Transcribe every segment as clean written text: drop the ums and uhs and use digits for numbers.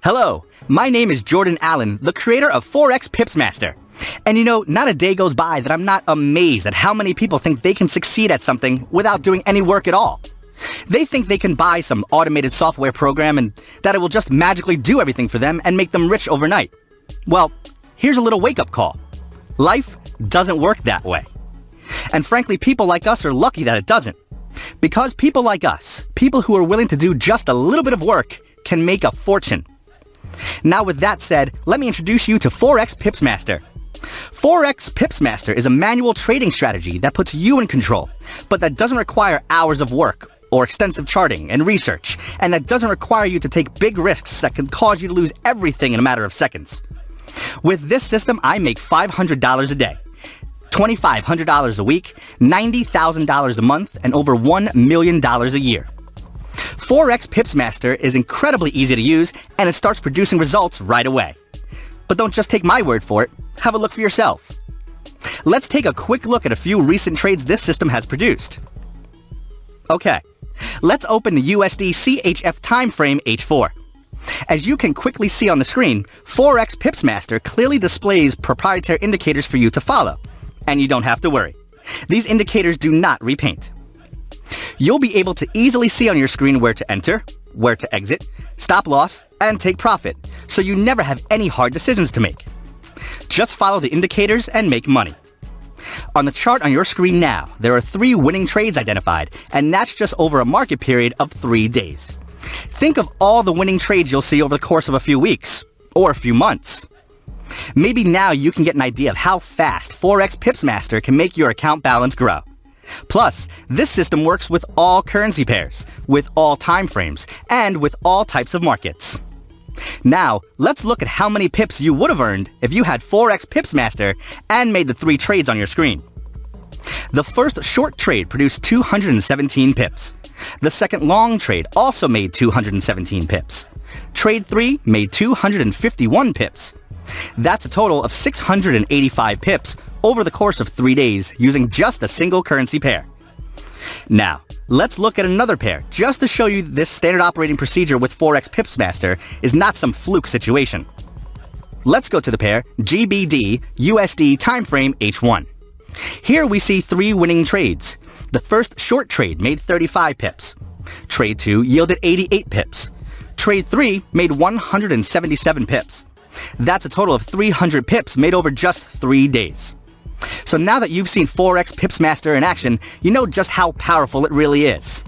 Hello, my name is Jordan Allen, the creator of Forex PIPS Master. And you know, not a day goes by that I'm not amazed at how many people think they can succeed at something without doing any work at all. They think they can buy some automated software program and that it will just magically do everything for them and make them rich overnight. Well, here's a little wake-up call. Life doesn't work that way. And frankly, people like us are lucky that it doesn't. Because people like us, people who are willing to do just a little bit of work, can make a fortune. Now with that said, let me introduce you to Forex PIPS Master. Forex PIPS Master is a manual trading strategy that puts you in control, but that doesn't require hours of work or extensive charting and research, and that doesn't require you to take big risks that can cause you to lose everything in a matter of seconds. With this system, I make $500 a day, $2,500 a week, $90,000 a month, and over $1 million a year. Forex PIPS Master is incredibly easy to use, and it starts producing results right away. But don't just take my word for it, have a look for yourself. Let's take a quick look at a few recent trades this system has produced. Okay, let's open the USD CHF time frame H4. As you can quickly see on the screen, Forex PIPS Master clearly displays proprietary indicators for you to follow, and you don't have to worry. These indicators do not repaint. You'll be able to easily see on your screen where to enter, where to exit, stop loss, and take profit, so you never have any hard decisions to make. Just follow the indicators and make money. On the chart on your screen now, there are 3 winning trades identified, and that's just over a market period of 3 days. Think of all the winning trades you'll see over the course of a few weeks, or a few months. Maybe now you can get an idea of how fast Forex PIPS Master can make your account balance grow. Plus, this system works with all currency pairs, with all time frames, and with all types of markets. Now, let's look at how many pips you would have earned if you had Forex PIPS Master and made the 3 trades on your screen. The first short trade produced 217 pips. The second long trade also made 217 pips. Trade 3 made 251 pips. That's a total of 685 pips over the course of 3 days using just a single currency pair. Now, let's look at another pair just to show you this standard operating procedure with Forex PIPS Master is not some fluke situation. Let's go to the pair GBD USD timeframe H1. Here we see 3 winning trades. The first short trade made 35 pips. Trade 2 yielded 88 pips. Trade 3 made 177 pips. That's a total of 300 pips made over just 3 days. So now that you've seen Forex PIPS Master in action, you know just how powerful it really is.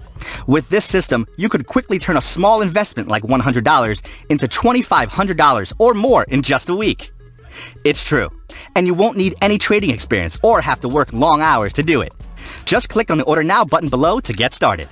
With this system, you could quickly turn a small investment like $100 into $2,500 or more in just a week. It's true, and you won't need any trading experience or have to work long hours to do it. Just click on the Order Now button below to get started.